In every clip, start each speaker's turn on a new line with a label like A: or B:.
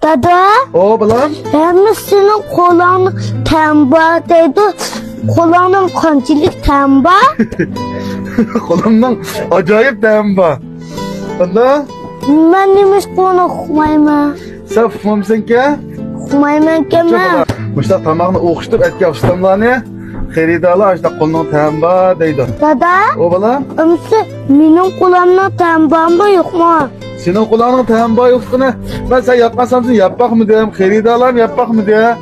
A: Dada.
B: O balam.
A: Hem senin kolanın tamba dedi. Kolanın kancilik tamba.
B: Kolamdan acayip tamba. Allah.
A: Ben demiş konu okumayım.
B: Sen okumamışsın ki?
A: Okumayım ki ben.
B: Müştak tamamını okuşturup etki yapıştırımlarını xeridalar işte kolunun tamba deydi.
A: Dada.
B: O balam.
A: Ömse benim kulağımda tamba mı yok mu?
B: Senin kulağının tamba yoktuğunu ben sen yapmasam sen yapmak mı diyeyim, xeridalar mı yapmak mı diye.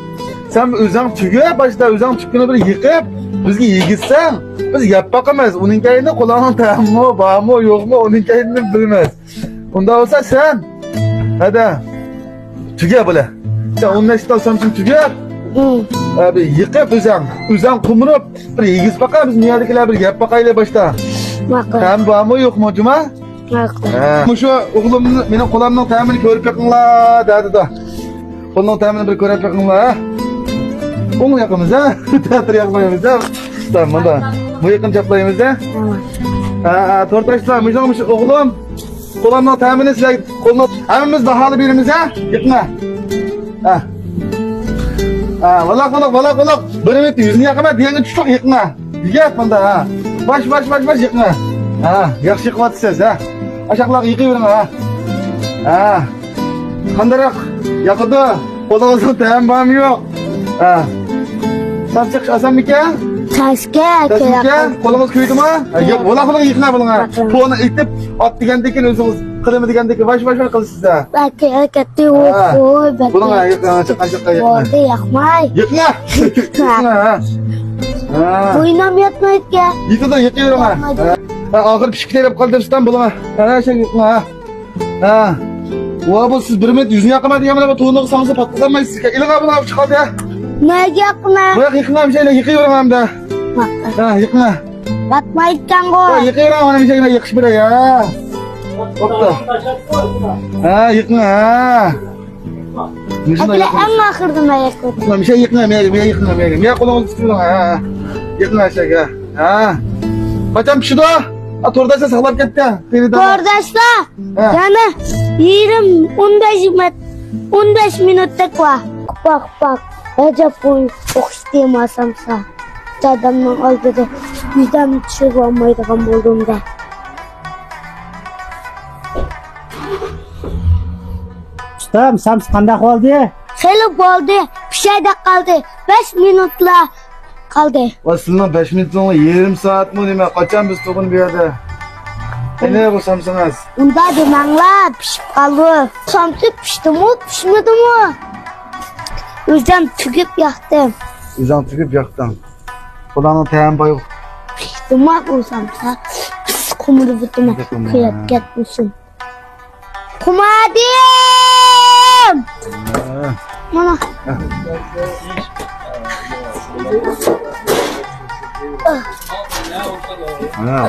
B: Sen özün tüge başta özün tükünü bir yıkıp bizge yigitsen biz yapmak emez. Onun kayında kulağının tamba var mı yok mu onun kayını bilmez. Onda olsa sen hadi tüge böyle. Sen onun eşit alsam sen tüge. Abi yıkıp özün kumurup bir yigit bakar biz niyadikiler bir yap bakayla başta.
A: Bakın.
B: Tam var mı yok mu cuma?
A: Bakın.
B: Şu oğlumun benim kulağımın temelini görüp yakınlar dedi da. Kulağımın temelini bir görüp yakınlar. Onu yakımız ha. Teatr yakmayımız ha. Tamam da. Bu yakın çaplayımız ha.
A: Tamam.
B: Tortaşlar müjdamış oğlum. Kulağımın temelini size kulağımın hemimiz bahalı birimiz ha. Yakına. Ha. Valak. Benim yüzünü yakama diyene çok yakına. Diyet bunda ha. Baş yakına. Ha, yaxshi qilyapsiz ha. Aşağılar yıkayıverin ha. Ha. Qandaroq yoqdi. Qo'lingizda tayinbam yo'q. Ha. Sapchiq osanmikan?
A: Taşke.
B: Qo'lingiz kuydimi? Yo'q, bo'laqiliq yıkna bo'linglar. To'ni itib, ot degandekin o'zingiz qilimi degandekin baş qilasiz ha.
A: Bakı oy.
B: Bo'linglar yıkna,
A: Oldu yakmay.
B: Yıkna. Yıkna ha. Ha.
A: Boynam yatmaydı ki.
B: Yıkayıverin ha. Ahir pişiklerip kaldım İstanbul'a. Her şey yıkma ha. Ha. Bu siz bir met yüzünü yakama diye bana toğunu sanısı patlatamazsınız. İlin abone alıp çıkardı ya.
A: Ne yakma?
B: Bırak yıkma bir şeyle yıkayıverin hem de. Ha yıkma.
A: Batmaydı kanko.
B: Yıkayıverin bana bir şeyle yıkış bire ya. Bakta. Ha yıkma ha.
A: Öyle en ahırdım ben yakmadım.
B: Bir şey yıkma. Ya kolunu tutuyorsun ha. Yıkma şey ya. Ha. Kaçan pişidi o? Tordaşla sağlam gitti.
A: Tordaşla. Yani 15 minutlık var. Bak. Acaba bu okuştayım asamsa. Adamın aldı da yüzden düşük olmaydı kan bulduğumda.
C: Ustam, sams qanday qoldi?
A: Xeyli oldu. Bir şey de kaldı. 5 minutla kaldı.
B: Aslında 5 minut sonra yarım saat mi deme? Kaçan biz toğun bir yerde? Ne bu samsınız?
A: Onda demenler pişip kaldı. Samsı pişti mi pişmedi mi? Yüzden tüküp yaktım.
B: Üzan tüküp yaktın. Kulağının teyamba yok.
A: Pişti mi o samsa? Pis kumuru bitime. Kıyıp gitmişsin. Kumadim! Mana?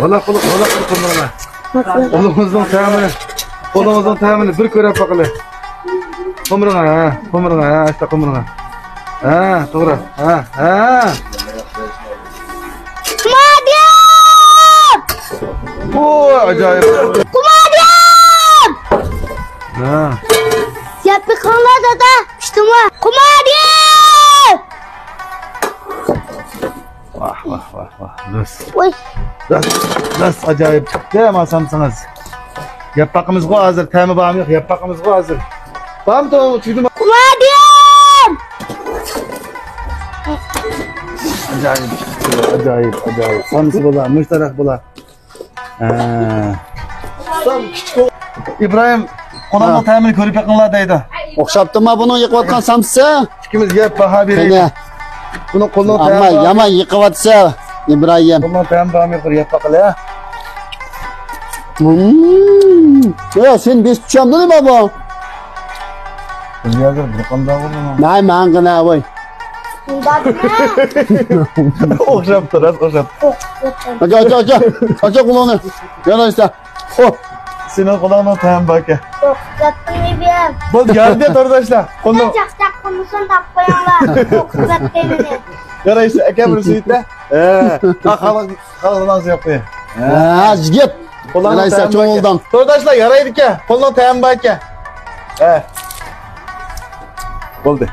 B: Valla kumuruna. Kolumuzun temini bir körep bakılı. Kumuruna işte kumuruna. Ha, doğru. Ha.
A: Kumadim!
B: Oo, acayip.
A: Kumadim!
B: Ha.
A: Yapıkanlar da pişti mi? Kumadim!
B: Vah.
A: Oy.
B: Nasıl acayip çıktı ama samsınız. Yapakımız bu hazır. Temi bağım yok. Yapakımız bu hazır. Bağım da tüydüm.
A: Kumadim!
B: Acayip. Samsı bula, müşterek bula. Tam küçük o. İbrahim, konağın temini körüp yakınlardaydı.
C: O'xshabdimi buni yiqayotgan samsa?
B: İkimiz yap baha vereyim. Bunun kolunu
C: Amma yaman yiqayotsa İbrahim.
B: Kolunu temi bağım yok. Yap bakalım ya.
C: Ya sen besh tuchamdin nima bu?
B: Dünyada bir qanday bo'ldi?
C: Nay, mangina voy.
B: O'xshab turasiz.
C: Acha qulog'ini. Yana işte. Hop.
B: Senin kulağına temi baka.
A: Okuyattım bebeğim.
B: Bu geldi arkadaşlar. Konu.
A: Çak konusunu tapmayanlar. Okuyattım beni.
B: Yara işte ekemir suite. Kalan nasıl yapıyor?
C: Ha, git.
B: Kulağına
C: Yana işte
B: temi
C: çoğuldan.
B: Arkadaşlar yaraydık ya. Koluna temi baka. Bo'ldi.